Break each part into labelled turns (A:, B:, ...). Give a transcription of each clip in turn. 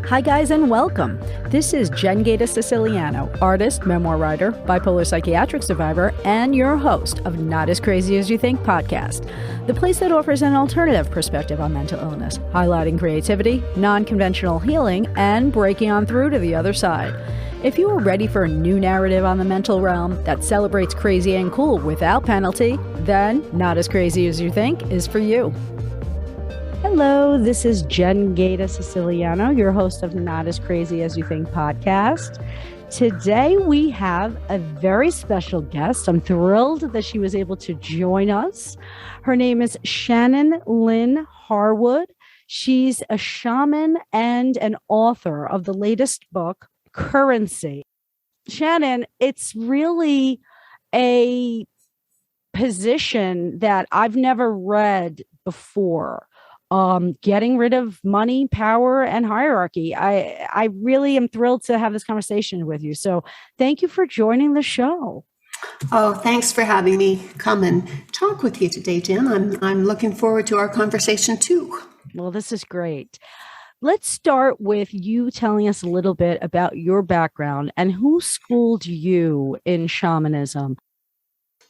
A: Hi guys and welcome. This is Jen Gaeta Siciliano, artist, memoir writer, bipolar psychiatric survivor, and your host of Not As Crazy As You Think podcast, the place that offers an alternative perspective on mental illness, highlighting creativity, non-conventional healing, and breaking on through to the other side. If you are ready for a new narrative on the mental realm that celebrates crazy and cool without penalty, then Not As Crazy As You Think is for you. Hello, this is Jen Gaeta Siciliano, your host of Not As Crazy As You Think podcast. Today we have a very special guest. I'm thrilled that she was able to join us. Her name is Shaman Lyn Harwood. She's a shaman and an author of the latest book, Currency. Shannon, it's really a position that I've never read before. Getting rid of money, power, and hierarchy. I really am thrilled to have this conversation with you. So thank you for joining the show.
B: Oh, thanks for having me come and talk with you today, Jen. I'm looking forward to our conversation too.
A: Well, this is great. Let's start with you telling us a little bit about your background and who schooled you in shamanism.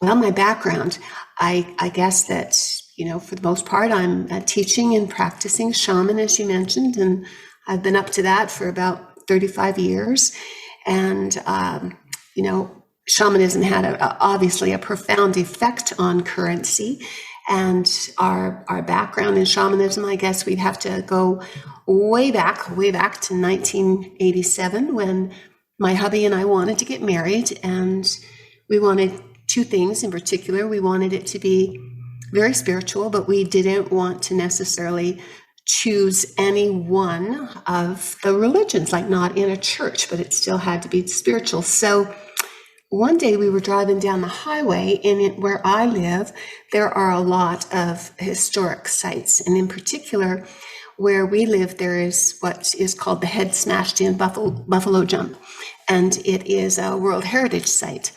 B: Well, my background, I guess that, for the most part, I'm teaching and practicing shaman, as you mentioned, and I've been up to that for about 35 years. And, shamanism had obviously a profound effect on currency. And our background in shamanism, I guess we'd have to go way back to 1987 when my hubby and I wanted to get married, and we wanted two things in particular. We wanted it to be very spiritual, but we didn't want to necessarily choose any one of the religions, like not in a church, but it still had to be spiritual. So one day we were driving down the highway, and where I live, there are a lot of historic sites. And in particular, where we live, there is what is called the Head Smashed In Buffalo Jump, and it is a World Heritage Site.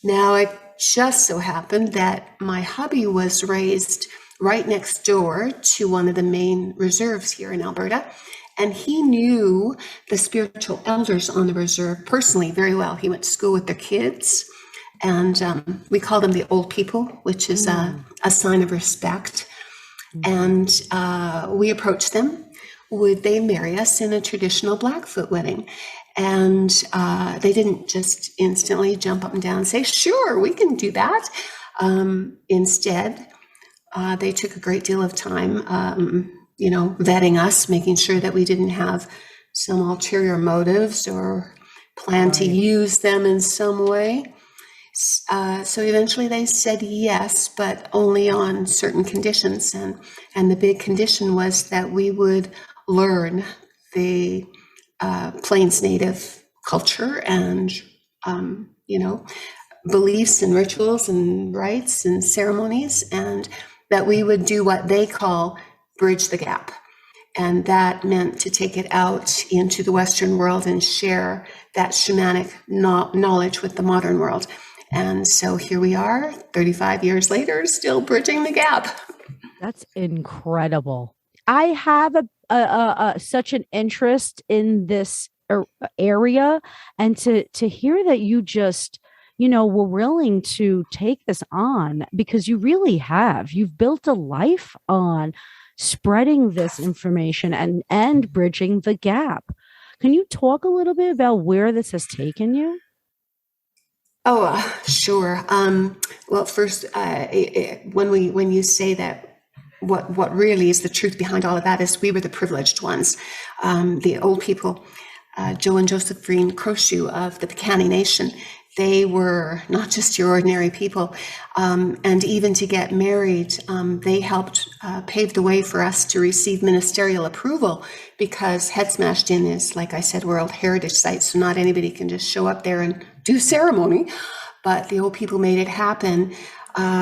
B: Now, it just so happened that my hubby was raised right next door to one of the main reserves here in Alberta, and he knew the spiritual elders on the reserve personally very well. He went to school with their kids, and we call them the old people, which is a sign of respect. And we approached them. Would they marry us in a traditional Blackfoot wedding? And they didn't just instantly jump up and down and say, sure, we can do that. Instead, they took a great deal of time, vetting us, making sure that we didn't have some ulterior motives or plan to use them in some way. So eventually they said yes, but only on certain conditions. And the big condition was that we would learn the Plains Native culture and, beliefs and rituals and rites and ceremonies, and that we would do what they call bridge the gap. And that meant to take it out into the Western world and share that shamanic knowledge with the modern world. And so here we are, 35 years later, still bridging the gap.
A: That's incredible. I have such an interest in this area, and to hear that you just, were willing to take this on, because you really have. You've built a life on spreading this information and bridging the gap. Can you talk a little bit about where this has taken you?
B: Oh, sure. Well, first, when you say that, what really is the truth behind all of that is we were the privileged ones. The old people, Joe and Josephine Crowshoe of the Piikani Nation, they were not just your ordinary people. And even to get married, they helped pave the way for us to receive ministerial approval, because Head Smashed In is, like I said, World Heritage Site, so not anybody can just show up there and do ceremony. But the old people made it happen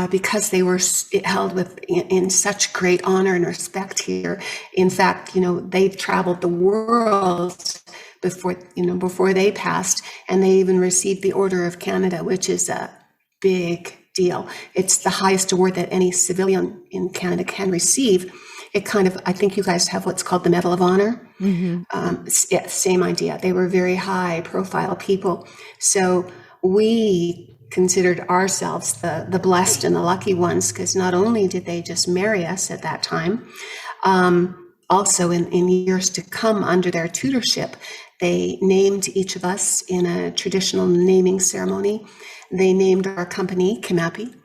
B: because they were held in such great honor and respect here. In fact, they've traveled the world before they passed, and they even received the Order of Canada, which is a big deal. It's the highest award that any civilian in Canada can receive. it kind of, I think you guys have what's called the Medal of Honor. Yeah, same idea. They were very high profile people. So we considered ourselves the blessed and the lucky ones, because not only did they just marry us at that time, also in years to come under their tutorship, they named each of us in a traditional naming ceremony. They named our company Iniskimaaki,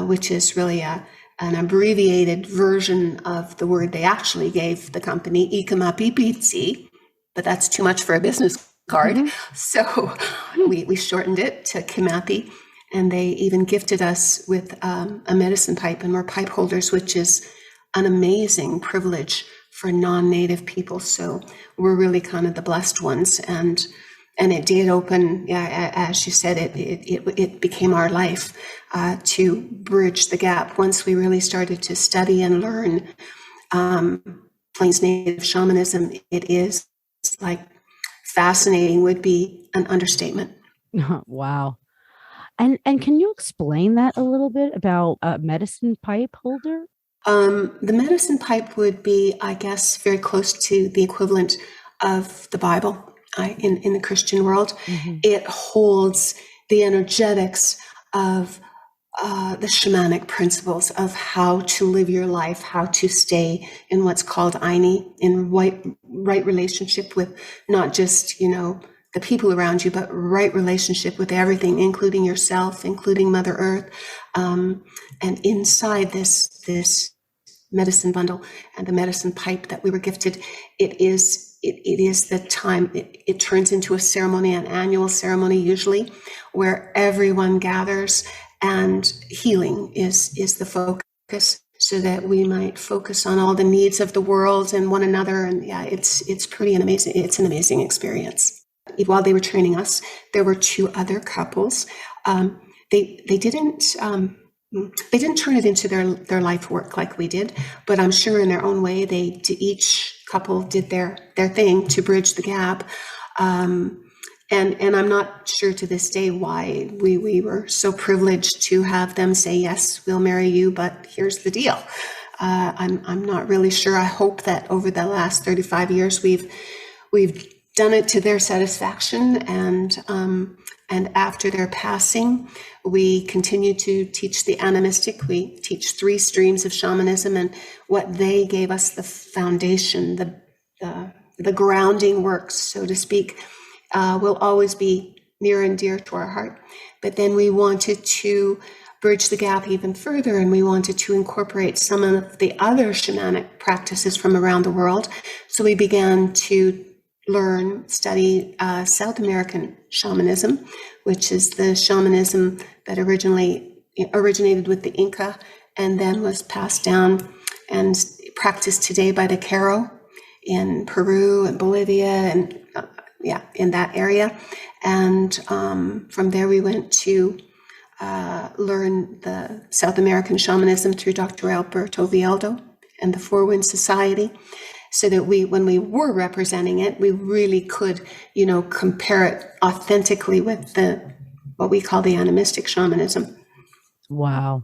B: which is really an abbreviated version of the word they actually gave the company, Ikamapipitsi, but that's too much for a business card. So we shortened it to Iniskimaaki, and they even gifted us with a medicine pipe, and we're pipe holders, which is an amazing privilege for non-native people. So we're really kind of the blessed ones. And it did open, yeah, as you said, it became our life to bridge the gap once we really started to study and learn Plains Native shamanism. It is like fascinating would be an understatement.
A: Wow. And can you explain that a little bit about a medicine pipe holder?
B: The medicine pipe would be, I guess, very close to the equivalent of the Bible in the Christian world. It holds the energetics of the shamanic principles of how to live your life, how to stay in what's called Ini, in right relationship with not just, the people around you, but right relationship with everything, including yourself, including Mother Earth. And inside this medicine bundle and the medicine pipe that we were gifted, it is the time, it turns into a ceremony, an annual ceremony usually, where everyone gathers and healing is the focus, so that we might focus on all the needs of the world and one another. And yeah, it's an amazing experience. While they were training us, there were two other couples. They didn't turn it into their life work like we did, but I'm sure in their own way, each couple did their thing to bridge the gap. And I'm not sure to this day why we were so privileged to have them say, yes, we'll marry you, but here's the deal. I'm not really sure. I hope that over the last 35 years, we've done it to their satisfaction, and after their passing, we continue to teach the animistic. We teach 3 streams of shamanism, and what they gave us, the foundation, the grounding works, so to speak, will always be near and dear to our heart. But then we wanted to bridge the gap even further, and we wanted to incorporate some of the other shamanic practices from around the world. So we began to study South American shamanism, which is the shamanism that originated with the Inca and then was passed down and practiced today by the Q'ero in Peru and Bolivia and in that area. And from there we went to learn the South American shamanism through Dr. Alberto Villoldo and the Four Winds Society, so that when we were representing it, we really could, compare it authentically with what we call the animistic shamanism.
A: Wow.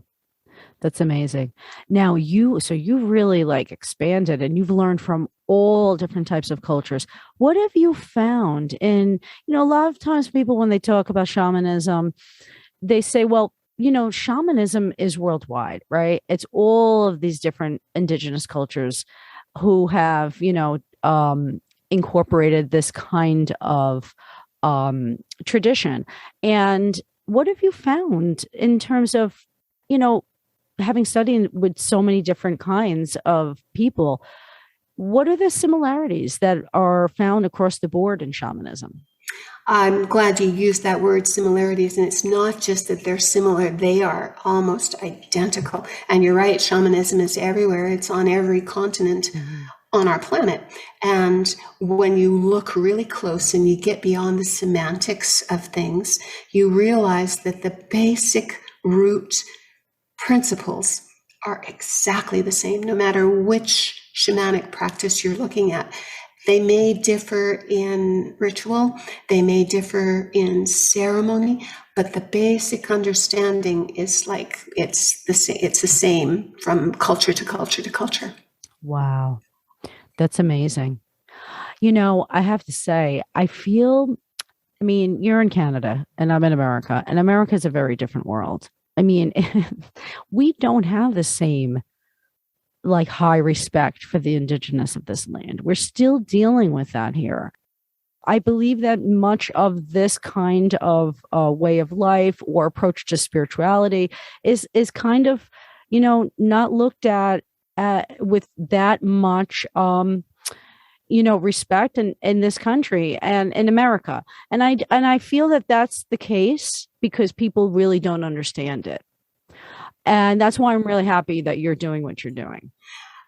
A: That's amazing. Now you really expanded, and you've learned from all different types of cultures. What have you found in, a lot of times people, when they talk about shamanism, they say, well, shamanism is worldwide, right? It's all of these different indigenous cultures who have, incorporated this kind of tradition. And what have you found in terms of, having studied with so many different kinds of people? What are the similarities that are found across the board in shamanism?
B: I'm glad you used that word, similarities, and it's not just that they're similar, they are almost identical. And you're right, shamanism is everywhere. It's on every continent on our planet. And when you look really close and you get beyond the semantics of things, you realize that the basic root principles are exactly the same, no matter which shamanic practice you're looking at. They may differ in ritual, they may differ in ceremony, but the basic understanding is it's the same from culture to culture to culture.
A: Wow. That's amazing. I have to say, I mean, you're in Canada and I'm in America, and America is a very different world. I mean, we don't have the same like high respect for the indigenous of this land. We're still dealing with that here. I believe that much of this kind of way of life or approach to spirituality is kind of, not looked at with that much respect in this country and in America. And I feel that that's the case because people really don't understand it. And that's why I'm really happy that you're doing what you're doing.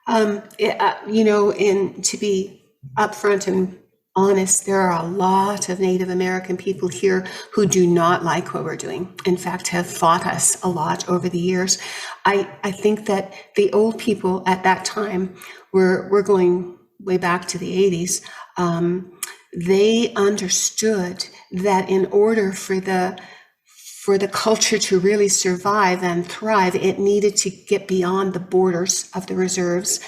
B: And to be upfront and honest, there are a lot of Native American people here who do not like what we're doing. In fact, have fought us a lot over the years. I think that the old people at that time we're going way back to the 80s. They understood that in order for the culture to really survive and thrive, it needed to get beyond the borders of the reserves.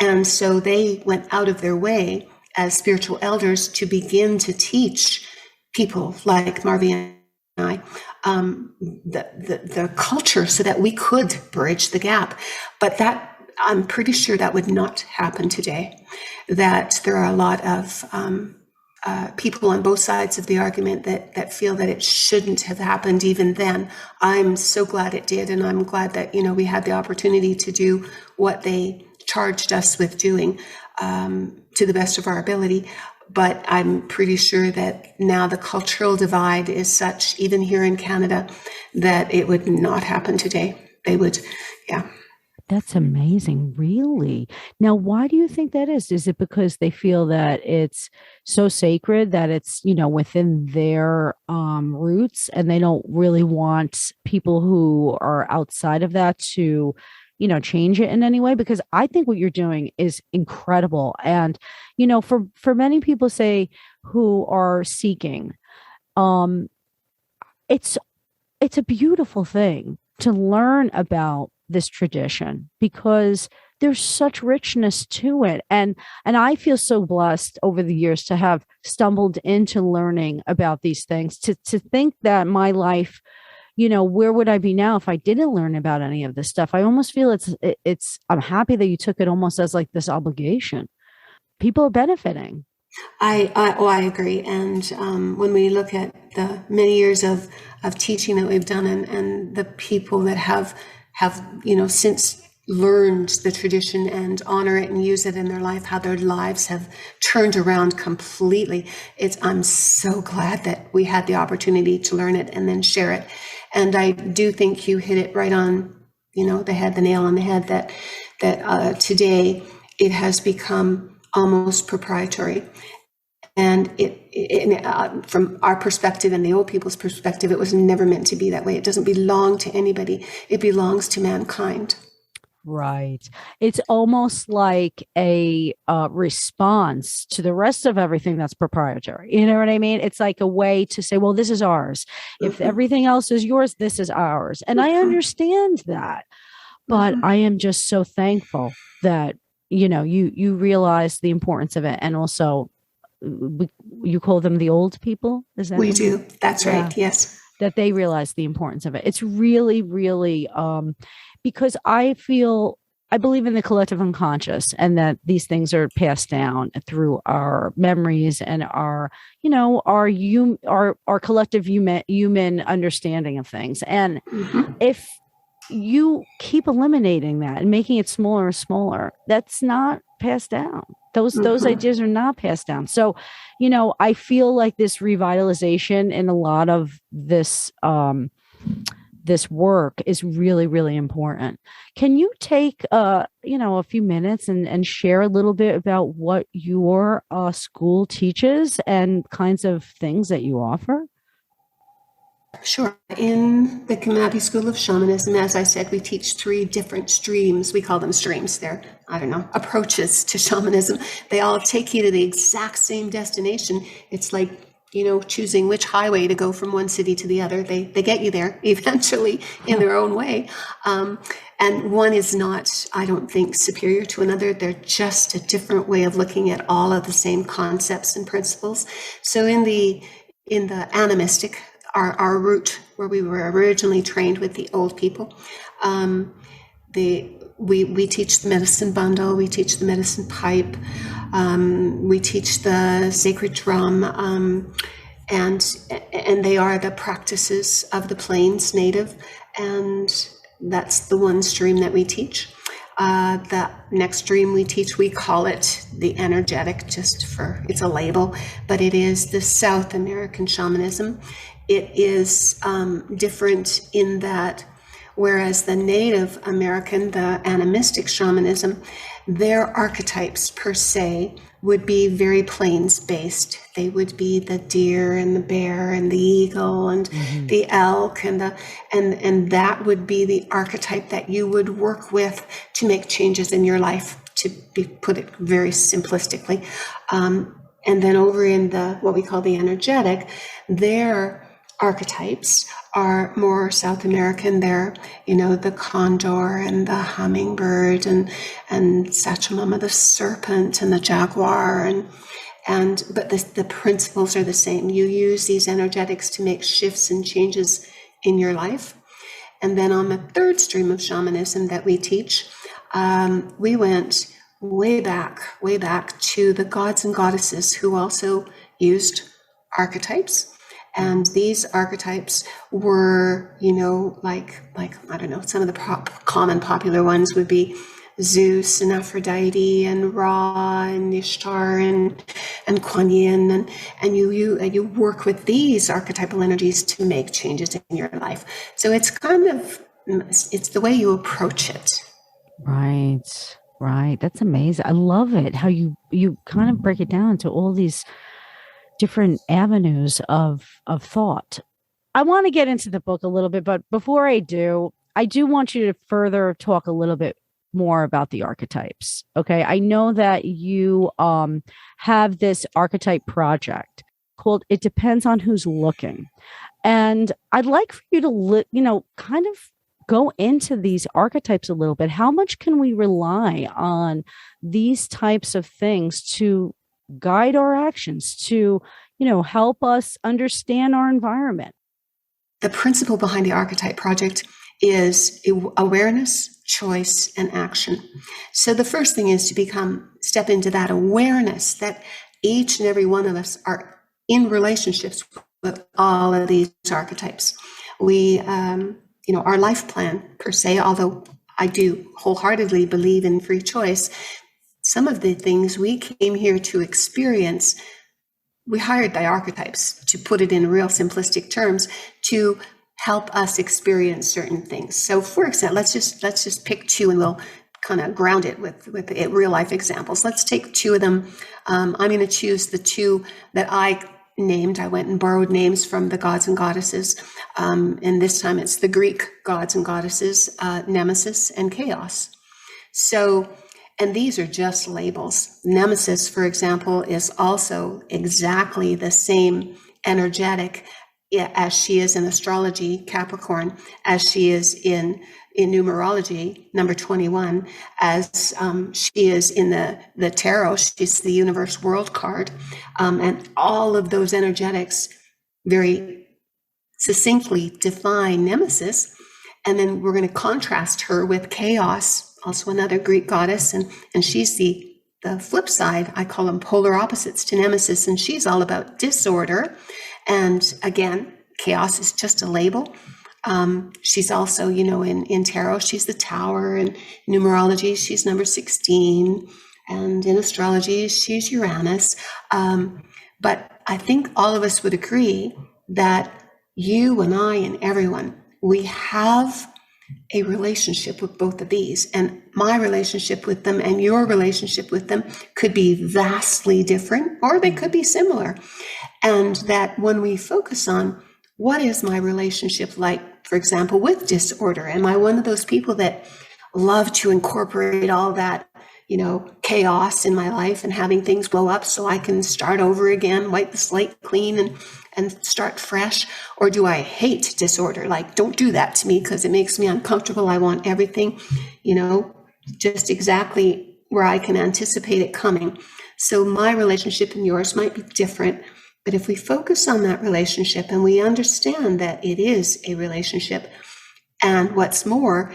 B: And so they went out of their way as spiritual elders to begin to teach people like Marvy and I the culture so that we could bridge the gap. But that, I'm pretty sure that would not happen today, that there are a lot of people on both sides of the argument that feel that it shouldn't have happened even then. I'm so glad it did, and I'm glad that we had the opportunity to do what they charged us with doing to the best of our ability. But I'm pretty sure that now the cultural divide is such, even here in Canada, that it would not happen today. They would, yeah.
A: That's amazing, really. Now, why do you think that is? Is it because they feel that it's so sacred that it's, within their roots, and they don't really want people who are outside of that to, change it in any way? Because I think what you're doing is incredible. And, for many people say who are seeking, it's a beautiful thing to learn about this tradition because there's such richness to it. And I feel so blessed over the years to have stumbled into learning about these things, to think that my life, where would I be now if I didn't learn about any of this stuff? I almost feel I'm happy that you took it almost as like this obligation. People are benefiting.
B: I agree. And when we look at the many years of teaching that we've done, and the people that have since learned the tradition and honor it and use it in their life, how their lives have turned around completely. I'm so glad that we had the opportunity to learn it and then share it. And I do think you hit it right on, the nail on the head, that today it has become almost proprietary. And from our perspective and the old people's perspective, it was never meant to be that way. It doesn't belong to anybody. It belongs to mankind.
A: Right. It's almost like a response to the rest of everything that's proprietary. You know what I mean? It's like a way to say, well, this is ours. If everything else is yours, this is ours. And I understand that. But I am just so thankful that, you realize the importance of it. And also, you call them the old people? Is that
B: we do? That's right. Yes.
A: That they realize the importance of it. It's really, really, because I believe in the collective unconscious, and that these things are passed down through our memories and our collective human understanding of things. And if you keep eliminating that and making it smaller and smaller, that's not passed down. Those ideas are not passed down. So, I feel like this revitalization in a lot of this this work is really, really important. Can you take a few minutes and share a little bit about what your school teaches and kinds of things that you offer?
B: Sure. In the Kamati School of Shamanism, as I said, we teach 3 different streams. We call them streams. They're, approaches to shamanism. They all take you to the exact same destination. It's like, choosing which highway to go from one city to the other. They get you there eventually in their own way. And And one is not, I don't think, superior to another. They're just a different way of looking at all of the same concepts and principles. So in the animistic, our root, where we were originally trained with the old people, we teach the medicine bundle, we teach the medicine pipe, we teach the sacred drum, and they are the practices of the plains native, and that's the one stream that we teach. The next stream we teach, we call it the energetic, it's a label, but it is the South American shamanism. It is different in that, whereas the Native American, the animistic shamanism, their archetypes per se would be very plains-based. They would be the deer and the bear and the eagle and the elk and that would be the archetype that you would work with to make changes in your life, to put it very simplistically. And then over in what we call the energetic, their archetypes are more South American. They're, the condor and the hummingbird and Sachamama, the serpent, and the jaguar, but the principles are the same. You use these energetics to make shifts and changes in your life. And then on the third stream of shamanism that we teach, we went way back to the gods and goddesses who also used archetypes. And these archetypes were, like I don't know, some of the common popular ones would be Zeus and Aphrodite and Ra and Ishtar and Kuan Yin, and you work with these archetypal energies to make changes in your life. So it's it's the way you approach it.
A: Right. That's amazing. I love it how you kind of break it down to all these different avenues of thought. I want to get into the book a little bit, but before I do want you to further talk a little bit more about the archetypes. Okay. I know that you have this archetype project called It Depends on Who's Looking. And I'd like for you to, kind of go into these archetypes a little bit. How much can we rely on these types of things to guide our actions, to, help us understand our environment?
B: The principle behind the Archetype Project is awareness, choice, and action. So the first thing is to step into that awareness that each and every one of us are in relationships with all of these archetypes. We, our life plan per se, although I do wholeheartedly believe in free choice, some of the things we came here to experience, we hired the archetypes, to put it in real simplistic terms, to help us experience certain things. So for example, let's just pick two and we'll kind of ground it with real life examples. Let's take two of them. I'm going to choose the two that I named. I went and borrowed names from the gods and goddesses. And this time it's the Greek gods and goddesses, Nemesis and Chaos. So, and these are just labels. Nemesis, for example, is also exactly the same energetic as she is in astrology, Capricorn, as she is in numerology, number 21, as she is in the tarot. She's the universe world card. And all of those energetics very succinctly define Nemesis. And then we're going to contrast her with Chaos, also another Greek goddess, and she's the flip side. I call them polar opposites to Nemesis, and she's all about disorder. And again, Chaos is just a label. She's also, in tarot, she's the Tower, and numerology, she's number 16, and in astrology, she's Uranus. But I think all of us would agree that you and I and everyone, we have a relationship with both of these, and my relationship with them and your relationship with them could be vastly different, or they could be similar. And that when we focus on what is my relationship like, for example, with disorder, am I one of those people that love to incorporate all that chaos in my life and having things blow up so I can start over again, wipe the slate clean and start fresh? Or do I hate disorder? Like, don't do that to me because it makes me uncomfortable. I want everything, just exactly where I can anticipate it coming. So my relationship and yours might be different, but if we focus on that relationship and we understand that it is a relationship, and what's more,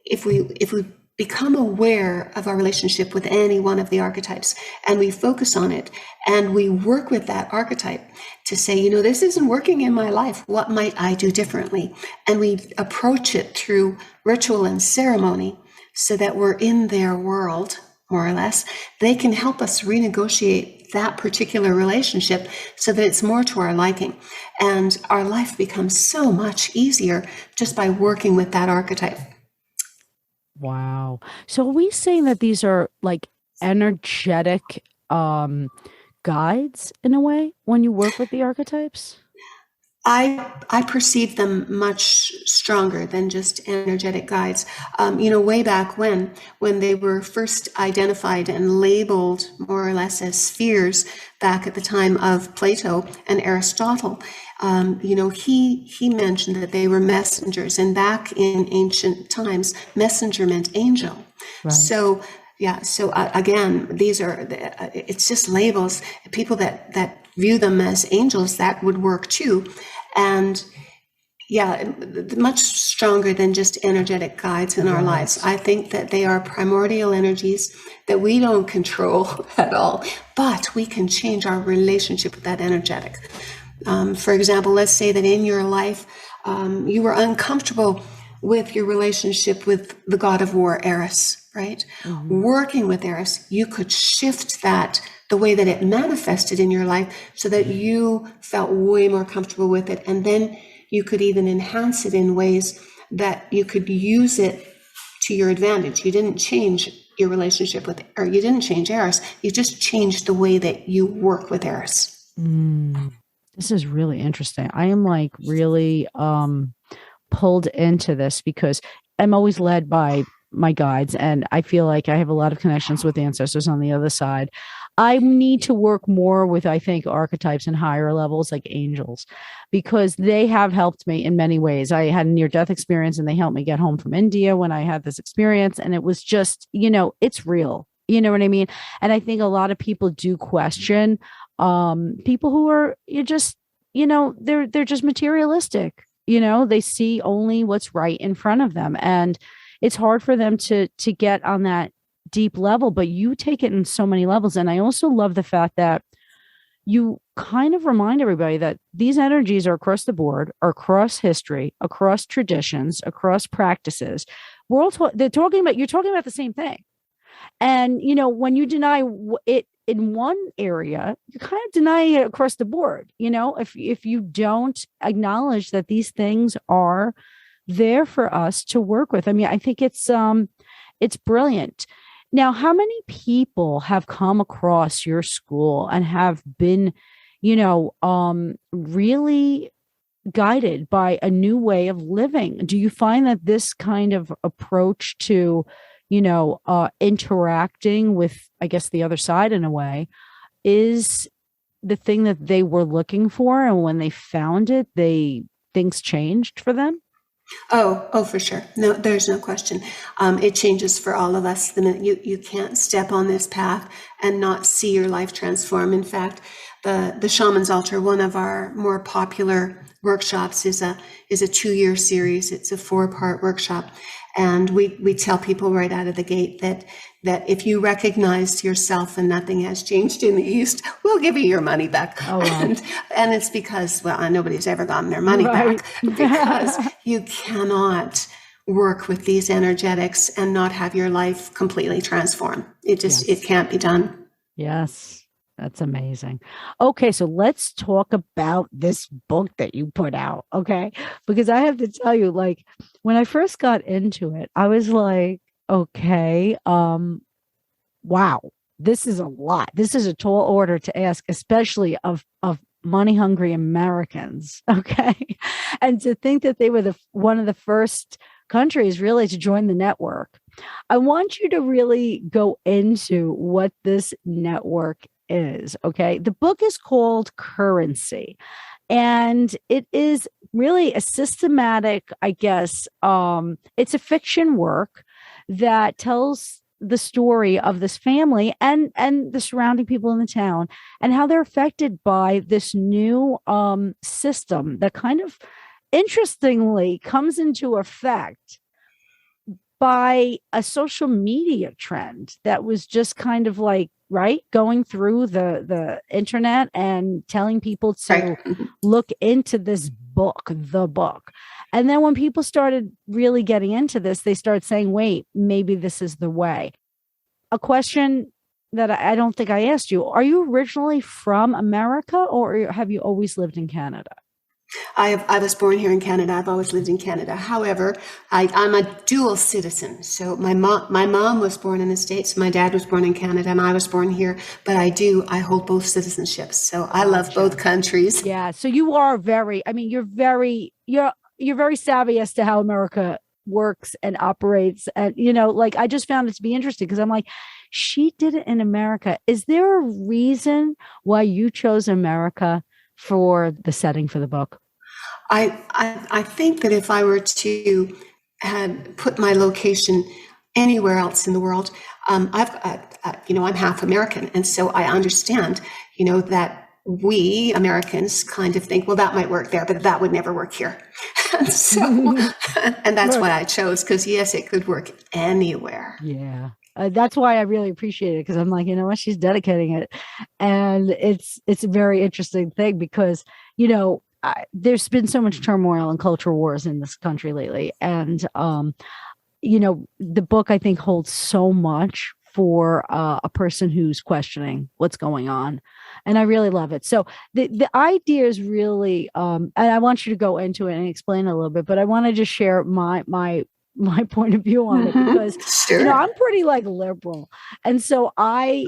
B: if we become aware of our relationship with any one of the archetypes and we focus on it and we work with that archetype to say, this isn't working in my life. What might I do differently? And we approach it through ritual and ceremony so that we're in their world, more or less. They can help us renegotiate that particular relationship so that it's more to our liking. And our life becomes so much easier just by working with that archetype.
A: Wow. So are we saying that these are like energetic guides in a way when you work with the archetypes?
B: I perceive them much stronger than just energetic guides. Way back when they were first identified and labeled more or less as spheres back at the time of Plato and Aristotle, he mentioned that they were messengers, and back in ancient times, messenger meant angel. Right. So again, it's just labels. People that view them as angels, that would work too. And much stronger than just energetic guides in our lives. I think that they are primordial energies that we don't control at all, but we can change our relationship with that energetic. For example, let's say that in your life, you were uncomfortable with your relationship with the god of war, Eris, right? Mm-hmm. Working with Eris, you could shift that, the way that it manifested in your life, so that you felt way more comfortable with it. And then you could even enhance it in ways that you could use it to your advantage. You didn't change your relationship or you didn't change Eris. You just changed the way that you work with Eris.
A: This is really interesting. I am like really pulled into this because I'm always led by my guides, and I feel like I have a lot of connections with ancestors on the other side. I need to work more with, I think, archetypes and higher levels like angels, because they have helped me in many ways. I had a near-death experience and they helped me get home from India when I had this experience. And it was just, it's real. You know what I mean? And I think a lot of people do question people who are they're just materialistic. They see only what's right in front of them. And it's hard for them to get on that deep level, but you take it in so many levels. And I also love the fact that you kind of remind everybody that these energies are across the board, are across history, across traditions, across practices. We're all you're talking about the same thing. And, when you deny it in one area, you kind of deny it across the board. If you don't acknowledge that these things are there for us to work with. I mean, I think it's brilliant. Now, how many people have come across your school and have been, really guided by a new way of living? Do you find that this kind of approach to, interacting with, I guess, the other side in a way is the thing that they were looking for? And when they found it, things changed for them?
B: Oh, for sure. No, there's no question. It changes for all of us the minute you can't step on this path and not see your life transform. In fact, the Shaman's Altar, one of our more popular workshops, is a 2-year series. It's a 4-part workshop. And we tell people right out of the gate that if you recognize yourself and nothing has changed in the East, we'll give you your money back. Oh, wow. And it's because, nobody's ever gotten their money back, because you cannot work with these energetics and not have your life completely transform. It can't be done.
A: Yes. That's amazing. Okay, so let's talk about this book that you put out, okay? Because I have to tell you, like, when I first got into it, I was like, okay, wow, this is a lot. This is a tall order to ask, especially of money-hungry Americans, okay? And to think that they were one of the first countries really to join the network. I want you to really go into what this network is. Okay. The book is called Currency, and it is really a systematic, I guess, it's a fiction work that tells the story of this family and the surrounding people in the town and how they're affected by this new system that kind of interestingly comes into effect by a social media trend that was just kind of like, right, going through the internet and telling people to
B: Right.
A: look into this book, the book. And then when people started really getting into this, they started saying, wait, maybe this is the way. A question that I don't think I asked you, are you originally from America, or have you always lived in Canada?
B: I was born here in Canada. I've always lived in Canada. However, I'm a dual citizen. So my mom was born in the States. My dad was born in Canada, and I was born here. But I hold both citizenships. So I love both countries.
A: Yeah. So you are very, I mean, you're very savvy as to how America works and operates. And, like I just found it to be interesting because I'm like, she did it in America. Is there a reason why you chose America for the setting for the book?
B: I think that if I were to put my location anywhere else in the world, I'm half American, and so I understand, that we Americans kind of think, well, that might work there, but that would never work here. And so, and that's why I chose, because yes, it could work anywhere.
A: Yeah. That's why I really appreciate it, because I'm like, you know what, she's dedicating it, and it's a very interesting thing because there's been so much turmoil and culture wars in this country lately, and the book I think holds so much for a person who's questioning what's going on, and I really love it. So the idea is really, and I want you to go into it and explain a little bit, but I want to just share my point of view on it because
B: Sure.
A: I'm pretty like liberal, and so I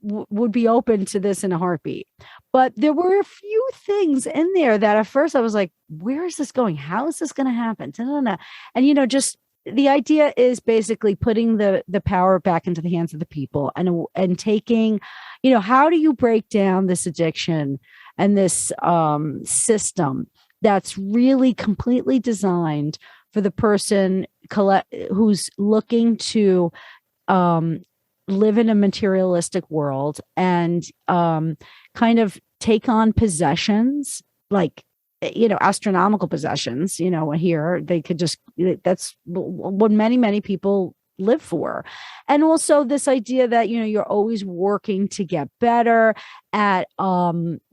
A: would be open to this in a heartbeat. But there were a few things in there that at first I was like, where is this going? How is this going to happen? And just the idea is basically putting the power back into the hands of the people and taking, how do you break down this addiction and this system that's really completely designed for the person who's looking to live in a materialistic world and kind of take on possessions like astronomical possessions. Here they could just, that's what many people live for. And also this idea that you're always working to get better at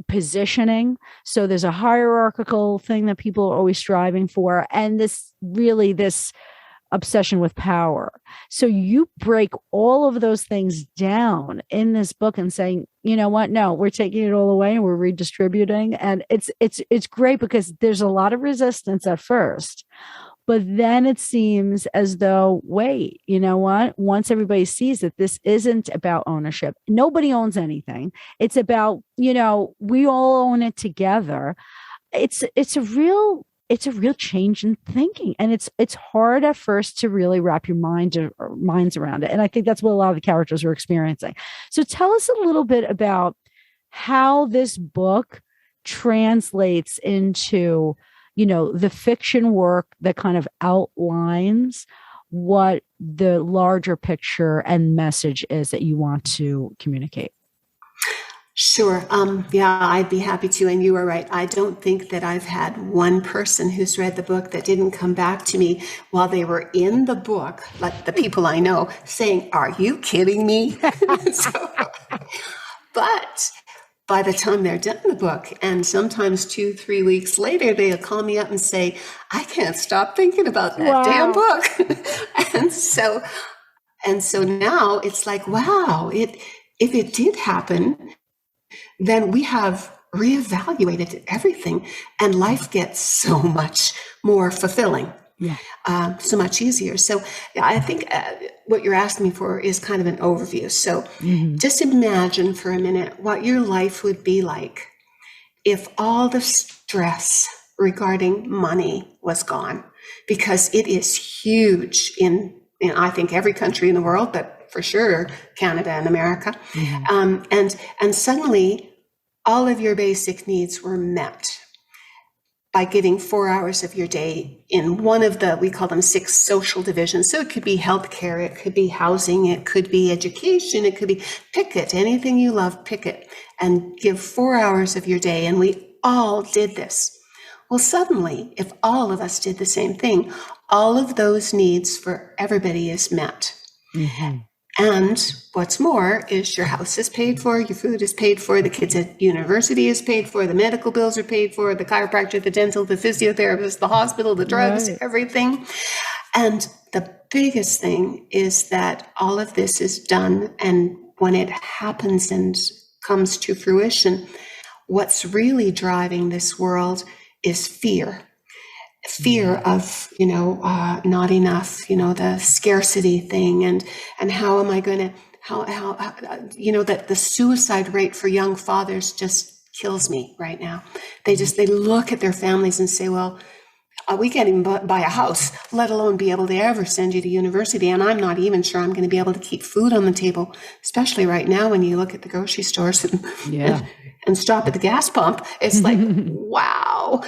A: positioning. So there's a hierarchical thing that people are always striving for, and this obsession with power. So you break all of those things down in this book and saying, you know what? No, we're taking it all away and we're redistributing. And it's great because there's a lot of resistance at first, but then it seems as though, wait, you know what? Once everybody sees that this isn't about ownership, nobody owns anything. It's about, we all own it together. It's a real change in thinking, and it's hard at first to really wrap your minds around it. And I think that's what a lot of the characters are experiencing. So tell us a little bit about how this book translates into, the fiction work that kind of outlines what the larger picture and message is that you want to communicate.
B: Sure. Yeah, I'd be happy to. And you are right. I don't think that I've had one person who's read the book that didn't come back to me while they were in the book, like the people I know, saying, "Are you kidding me?" But by the time they're done the book, and sometimes 2-3 weeks later, they'll call me up and say, "I can't stop thinking about that damn book." and so now it's like, wow, if it did happen, then we have reevaluated everything, and life gets so much more fulfilling, so much easier. So I think what you're asking me for is kind of an overview. So just imagine for a minute what your life would be like if all the stress regarding money was gone, because it is huge in I think every country in the world, but for sure Canada and America. And suddenly all of your basic needs were met by giving 4 hours of your day in one of the, we call them 6 social divisions. So it could be healthcare, it could be housing, it could be education, it could be pick it, anything you love, pick it, and give 4 hours of your day. And we all did this. Well, suddenly, if all of us did the same thing, all of those needs for everybody is met. And what's more is your house is paid for, your food is paid for, the kids at university is paid for, the medical bills are paid for, the chiropractor, the dental, the physiotherapist, the hospital, the drugs, everything. And the biggest thing is that all of this is done. And when it happens and comes to fruition, what's really driving this world is fear of, not enough, the scarcity thing, and how am I going to, how that the suicide rate for young fathers just kills me right now. They look at their families and say, well, we can't even buy a house, let alone be able to ever send you to university. And I'm not even sure I'm going to be able to keep food on the table, especially right now when you look at the grocery stores and stop at the gas pump. It's like, wow.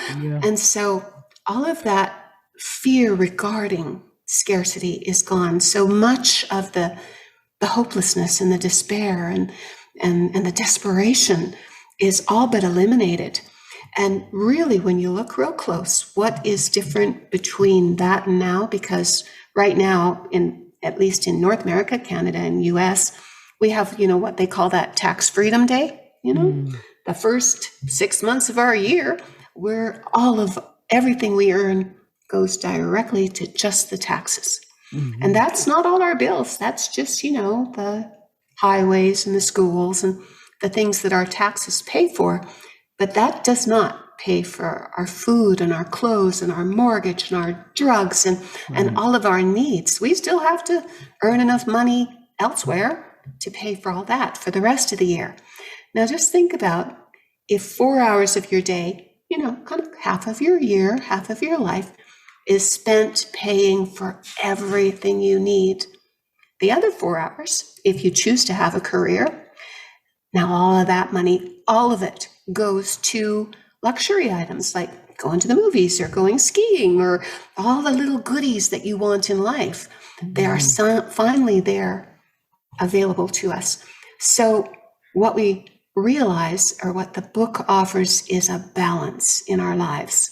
B: And so all of that fear regarding scarcity is gone. So much of the hopelessness and the despair and the desperation is all but eliminated. And really, when you look real close, what is different between that and now? Because right now, at least in North America, Canada, and US, we have, what they call that tax freedom day. The first 6 months of our year, where all of everything we earn goes directly to just the taxes. And that's not all our bills. That's just, the highways and the schools and the things that our taxes pay for. But that does not pay for our food and our clothes and our mortgage and our drugs and all of our needs. We still have to earn enough money elsewhere to pay for all that for the rest of the year. Now, just think about if 4 hours of your day, kind of half of your year, half of your life, is spent paying for everything you need. The other 4 hours, if you choose to have a career, now all of that money, all of it goes to luxury items like going to the movies or going skiing or all the little goodies that you want in life. They are finally there available to us. So what we realize, or what the book offers, is a balance in our lives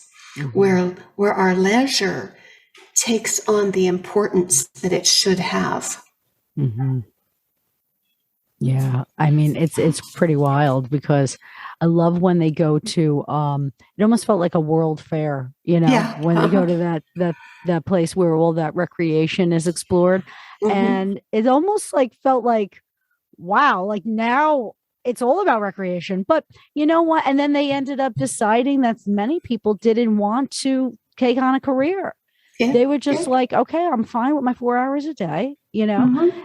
B: where our leisure takes on the importance that it should have.
A: Yeah, I mean, it's pretty wild because I love when they go to it almost felt like a world fair, when they go to that place where all that recreation is explored. And it almost felt like, wow, like now it's all about recreation. But you know what? And then they ended up deciding that many people didn't want to take on a career. They were just like, okay, I'm fine with my 4 hours a day, and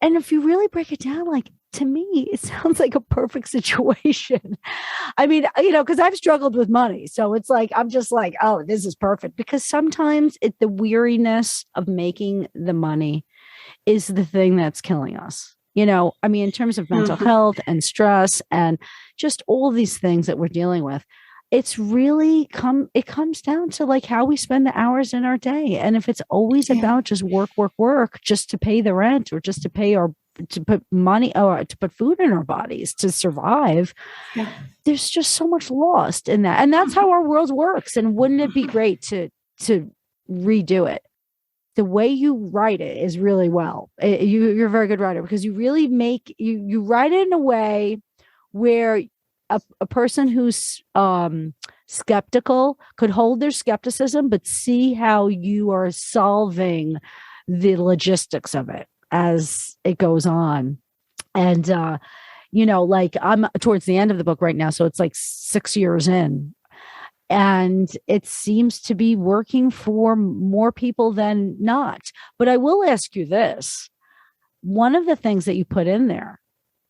A: if you really break it down, to me, it sounds like a perfect situation. I mean, because I've struggled with money. So it's like, I'm just like, oh, this is perfect. Because sometimes the weariness of making the money is the thing that's killing us. I mean, in terms of mental health and stress and just all these things that we're dealing with, it's really it comes down to how we spend the hours in our day. And if it's always about just work, just to pay the rent or just to put money or to put food in our bodies to survive, there's just so much lost in that. And that's how our world works. And wouldn't it be great to redo it? The way you write it is really well. You're a very good writer because you really you write it in a way where a person who's skeptical could hold their skepticism, but see how you are solving the logistics of it as it goes on. And, I'm towards the end of the book right now. So it's 6 years in. And it seems to be working for more people than not. But I will ask you this. One of the things that you put in there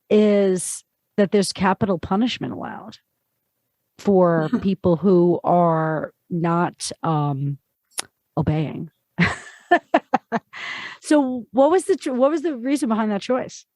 A: is that there's capital punishment allowed for people who are not obeying. So what was the reason behind that choice?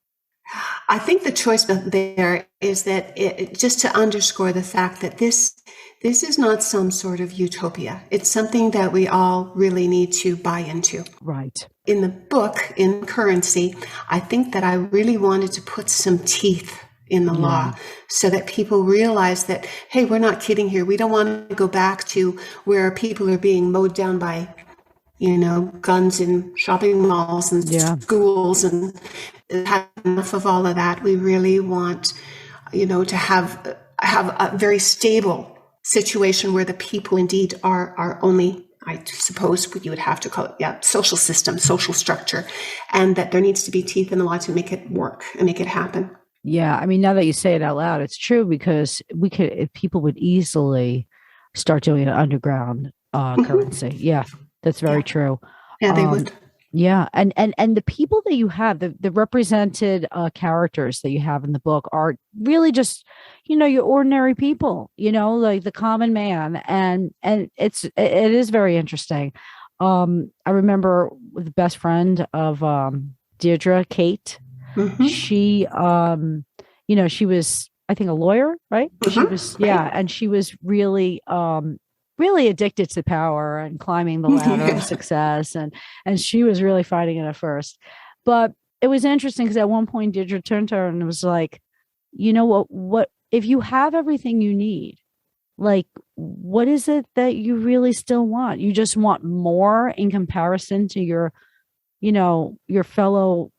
B: I think the choice there is that just to underscore the fact that this is not some sort of utopia. It's something that we all really need to buy into.
A: Right.
B: In the book, in Currency, I think that I really wanted to put some teeth in the law so that people realize that, hey, we're not kidding here. We don't want to go back to where people are being mowed down by, guns in shopping malls and schools, and have enough of all of that. We really want, to have a very stable situation where the people indeed are only, I suppose you would have to call it, social system, social structure, and that there needs to be teeth in the law to make it work and make it happen.
A: Yeah. I mean, now that you say it out loud, it's true, because if people would easily start doing an underground currency. Yeah, that's very true.
B: Yeah, they would.
A: Yeah. And the people that you have, the represented characters that you have in the book are really just, your ordinary people, like the common man. And it is very interesting. I remember the best friend of Deirdre, Kate. Mm-hmm. She, she was, I think, a lawyer, right? Mm-hmm. She was, and she was really, really addicted to power and climbing the ladder of success. And she was really fighting it at first. But it was interesting because at one point Deirdre turned to her and was like, what if you have everything you need, like, what is it that you really still want? You just want more in comparison to your fellow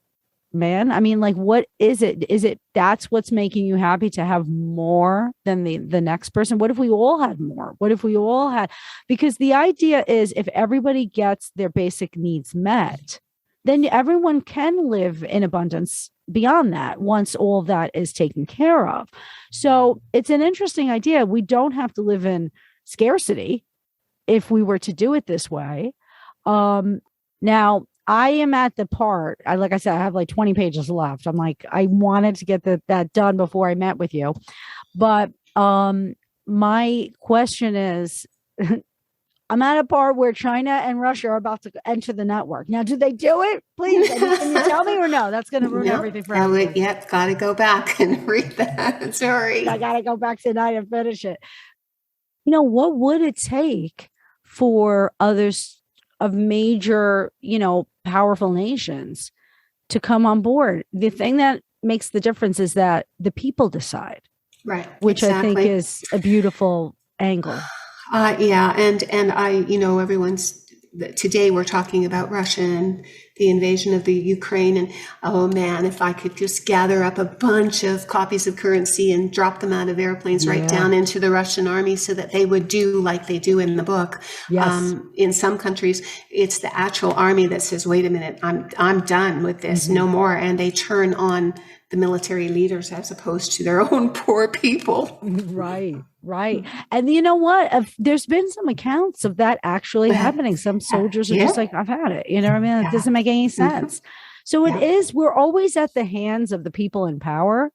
A: man. I mean, like, what is it? Is it that's what's making you happy, to have more than the next person? What if we all had more? What if we all had, because the idea is if everybody gets their basic needs met, then everyone can live in abundance beyond that once all that is taken care of. So it's an interesting idea. We don't have to live in scarcity if we were to do it this way. Now, I am at the part, like I said, I have like 20 pages left. I'm like, I wanted to get that done before I met with you. But my question is, I'm at a part where China and Russia are about to enter the network. Now, do they do it? Please, can you tell me, or no? That's going to ruin everything for everyone.
B: Got to go back and read that. Sorry.
A: I got to go back tonight and finish it. What would it take for others of major, powerful nations to come on board? The thing that makes the difference is that the people decide,
B: right?
A: Which exactly. I think is a beautiful angle.
B: And I, everyone's today we're talking about Russia and the invasion of the Ukraine, and oh man, if I could just gather up a bunch of copies of Currency and drop them out of airplanes right down into the Russian army so that they would do like they do in the book. Yes. In some countries, it's the actual army that says, wait a minute, I'm done with this, no more. And they turn on the military leaders as opposed to their own poor people. Right.
A: And you know what? There's been some accounts of that actually happening. Some soldiers are just like, I've had it. You know what I mean? It doesn't make any sense. So it is, we're always at the hands of the people in power.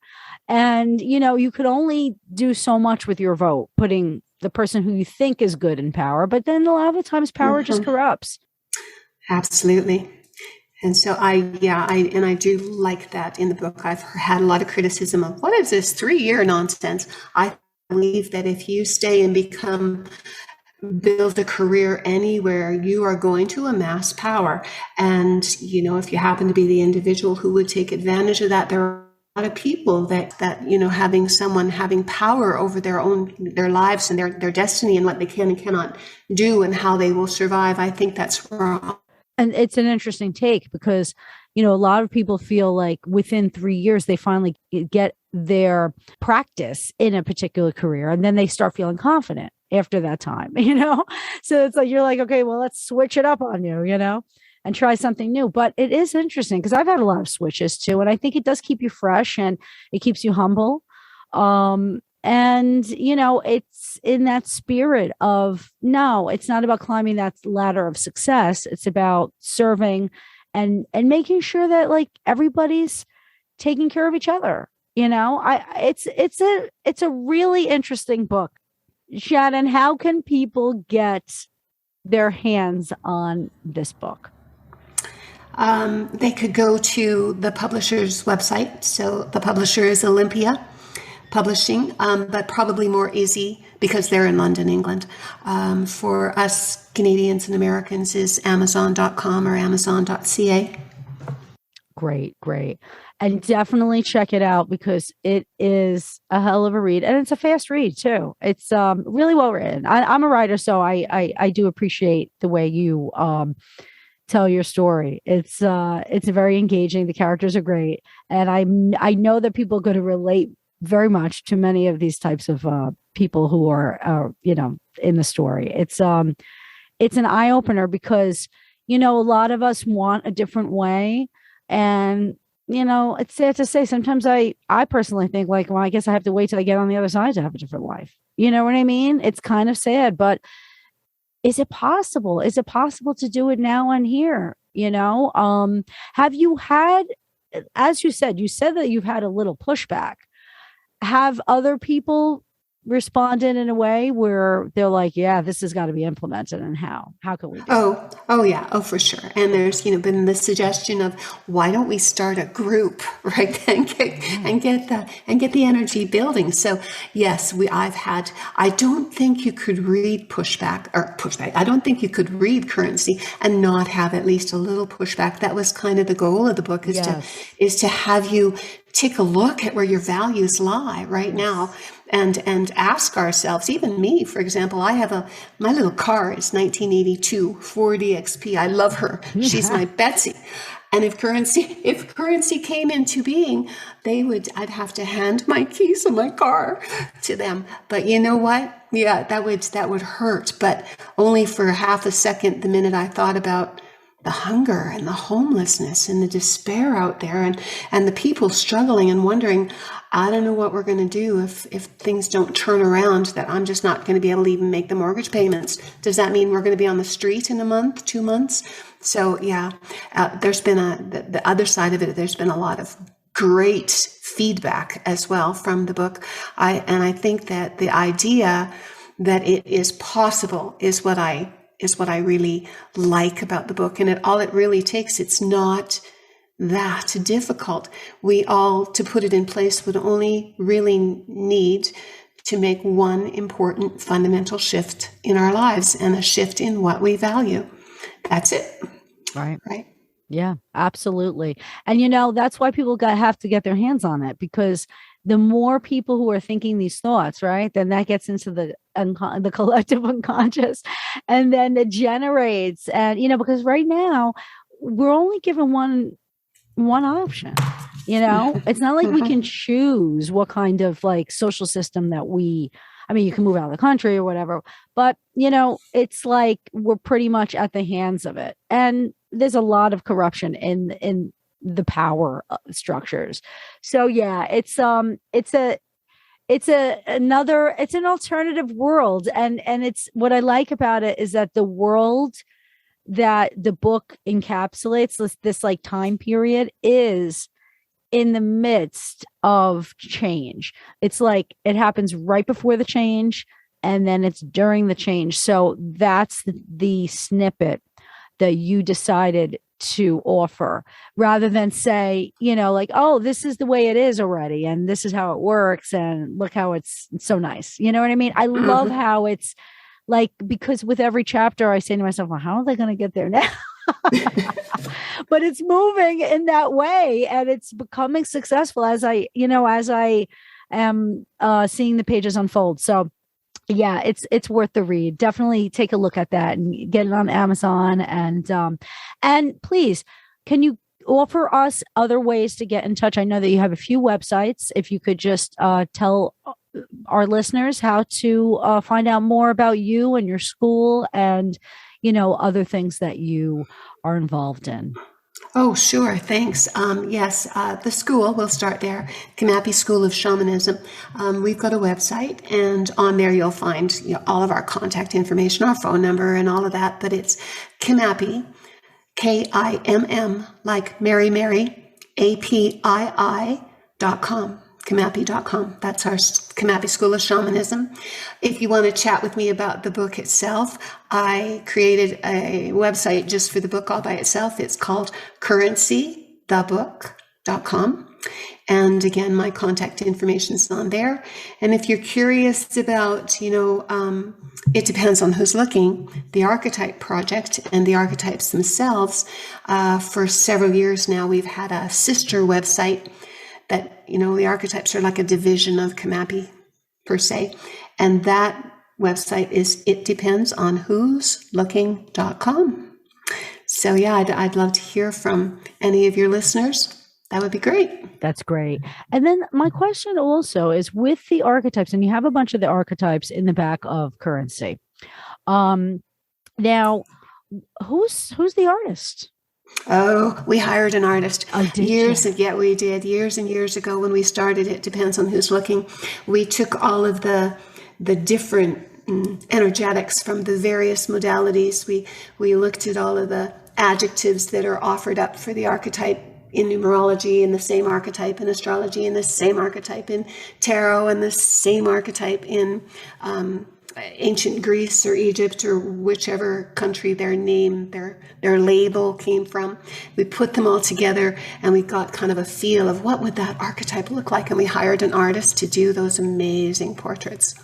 A: And, you could only do so much with your vote, putting the person who you think is good in power. But then a lot of the times power just corrupts.
B: Absolutely. And so I do like that in the book. I've had a lot of criticism of, what is this 3-year nonsense? I believe that if you stay and build a career anywhere, you are going to amass power. And, if you happen to be the individual who would take advantage of that, there are a lot of people that having power over their lives and their destiny and what they can and cannot do and how they will survive. I think that's wrong.
A: And it's an interesting take because, a lot of people feel like within 3 years, they finally get their practice in a particular career. And then they start feeling confident after that time, So it's like, you're like, okay, well, let's switch it up on you, and try something new. But it is interesting because I've had a lot of switches too. And I think it does keep you fresh and it keeps you humble. And, it's in that spirit of, no, it's not about climbing that ladder of success. It's about serving and making sure that like everybody's taking care of each other. It's a really interesting book. Shannon, how can people get their hands on this book?
B: They could go to the publisher's website. So the publisher is Olympia Publishing, but probably more easy because they're in London, England. For us Canadians and Americans is Amazon.com or Amazon.ca.
A: Great, great. And definitely check it out because it is a hell of a read. And it's a fast read too. It's really well written. I'm a writer, so I do appreciate the way you tell your story. It's very engaging. The characters are great. And I know that people are going to relate very much to many of these types of people who are in the story. It's an eye opener because, a lot of us want a different way. And, it's sad to say, sometimes I personally think like, well, I guess I have to wait till I get on the other side to have a different life. You know what I mean? It's kind of sad, but is it possible? Is it possible to do it now and here? Have you had, as you said that you've had a little pushback. Have other people responded in a way where they're like, yeah, this has got to be implemented, and how can we do it?
B: Oh yeah. Oh, for sure. And there's, been the suggestion of why don't we start a group, right? and get the energy building. So yes, I don't think you could read pushback. I don't think you could read currency and not have at least a little pushback. That was kind of the goal of the book is to have you take a look at where your values lie right now and ask ourselves, even me, for example, my little car is 1982 Ford EXP. I love her. She's my Betsy. And if currency came into being, I'd have to hand my keys of my car to them. But you know what? Yeah, that would hurt, but only for half a second the minute I thought about the hunger and the homelessness and the despair out there and the people struggling and wondering, I don't know what we're going to do if things don't turn around, that I'm just not going to be able to even make the mortgage payments. Does that mean we're going to be on the street in a month, 2 months? So yeah, there's been the other side of it. There's been a lot of great feedback as well from the book. I think that the idea that it is possible is what I really like about the book. And all it really takes, it's not that difficult. We all, to put it in place, would only really need to make one important fundamental shift in our lives and a shift in what we value. That's it.
A: Right.
B: Right.
A: Yeah, absolutely. And, that's why people have to get their hands on it, because the more people who are thinking these thoughts, right, then that gets into the collective unconscious, and then it generates. And, because right now we're only given one option. It's not like we can choose what kind of like social system that you can move out of the country or whatever, but it's like we're pretty much at the hands of it. And there's a lot of corruption in the power structures. So yeah, it's an alternative world. And it's, what I like about it is that the world that the book encapsulates, this like time period, is in the midst of change. It's like it happens right before the change, and then it's during the change. So that's the snippet that you decided to offer, rather than say, like, oh, this is the way it is already, and this is how it works, and look how it's so nice. You know what I mean? I love how it's like, because with every chapter I say to myself, well, how are they going to get there now? But it's moving in that way, and it's becoming successful as I am seeing the pages unfold. So yeah, it's worth the read. Definitely take a look at that and get it on Amazon. And please, can you offer us other ways to get in touch? I know that you have a few websites. If you could just tell our listeners how to find out more about you and your school, and other things that you are involved in.
B: Oh, sure. Thanks. Yes, the school, we'll start there. Iniskimaaki School of Shamanism. We've got a website, and on there you'll find all of our contact information, our phone number, and all of that. But it's Iniskimaaki, Kimm, like Mary, APII.com. Iniskimaaki.com. That's our Kamapi School of Shamanism. If you want to chat with me about the book itself, I created a website just for the book all by itself. It's called currencythebook.com. And again, my contact information is on there. And if you're curious about, it depends on who's looking, the Archetype Project and the archetypes themselves, for several years now, we've had a sister website that, the archetypes are like a division of Kamapi per se. And that website is itdependsonwhoslooking.com. So yeah, I'd love to hear from any of your listeners. That would be great.
A: That's great. And then my question also is with the archetypes, and you have a bunch of the archetypes in the back of Currency. Now, who's the artist?
B: Oh, we hired an artist.
A: Oh, did you?
B: Yeah, we did. Years and years ago when we started, it depends on who's looking. We took all of the different energetics from the various modalities. We looked at all of the adjectives that are offered up for the archetype in numerology, and the same archetype in astrology, and the same archetype in tarot, and the same archetype in ancient Greece or Egypt or whichever country their name, their label came from. We put them all together and we got kind of a feel of what would that archetype look like, and we hired an artist to do those amazing portraits.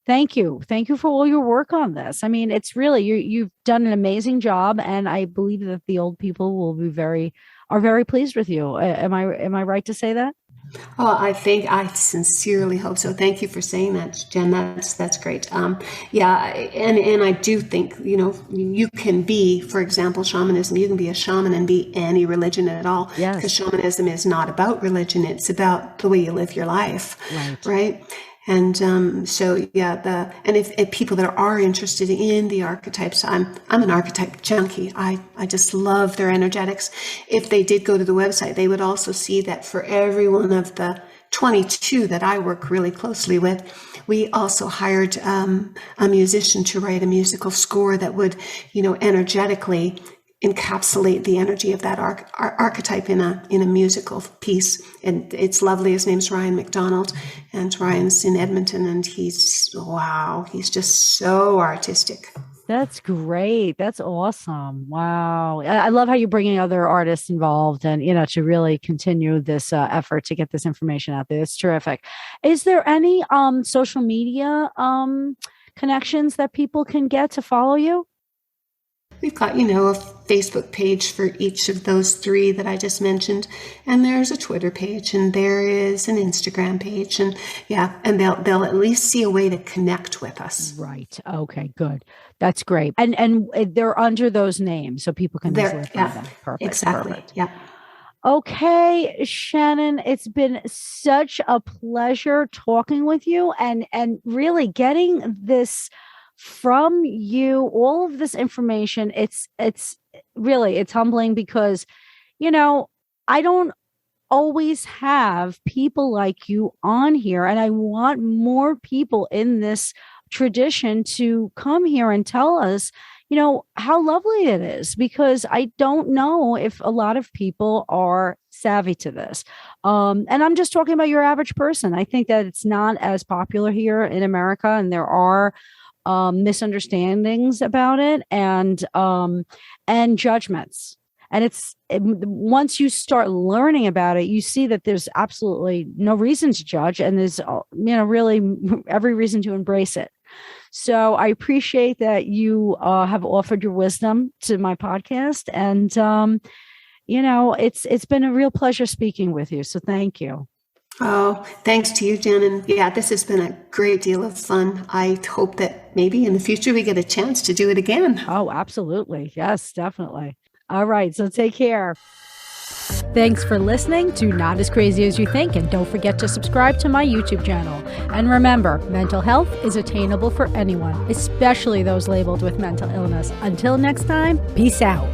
A: Thank you. Thank you for all your work on this. I mean, it's really, you've done an amazing job, and I believe that the old people will be very pleased with you. Am I right to say that?
B: Oh, I sincerely hope so. Thank you for saying that, Jen. That's great. Yeah, and I do think, you can be, for example, shamanism, you can be a shaman and be any religion at all.
A: Yes.
B: Because shamanism is not about religion, it's about the way you live your life. Right? And if people that are interested in the archetypes, I'm an archetype junkie. I just love their energetics. If they did go to the website, they would also see that for every one of the 22 that I work really closely with, we also hired a musician to write a musical score that would, energetically encapsulate the energy of that archetype in a musical piece. And it's lovely. His name's Ryan McDonald, and Ryan's in Edmonton, and he's just so artistic.
A: That's great. That's awesome. Wow. I love how you're bringing other artists involved and, to really continue this effort to get this information out there. It's terrific. Is there any social media connections that people can get to follow you?
B: We've got, a Facebook page for each of those three that I just mentioned, and there's a Twitter page, and there is an Instagram page, and they'll at least see a way to connect with us.
A: Right. Okay. Good. That's great. And they're under those names, so people can easily find them. Perfect.
B: Exactly.
A: Perfect.
B: Yeah.
A: Okay, Shannon, it's been such a pleasure talking with you and really getting this from you, all of this information. It's humbling because, I don't always have people like you on here, and I want more people in this tradition to come here and tell us, how lovely it is, because I don't know if a lot of people are savvy to this. And I'm just talking about your average person. I think that it's not as popular here in America, and there are misunderstandings about it and judgments. And once you start learning about it, you see that there's absolutely no reason to judge, and there's really every reason to embrace it. So I appreciate that you have offered your wisdom to my podcast, and it's been a real pleasure speaking with you. So thank you.
B: Oh, thanks to you, Jen. And this has been a great deal of fun. I hope that maybe in the future we get a chance to do it again.
A: Oh, absolutely. Yes, definitely. All right. So take care. Thanks for listening to Not As Crazy As You Think, and don't forget to subscribe to my YouTube channel. And remember, mental health is attainable for anyone, especially those labeled with mental illness. Until next time, peace out.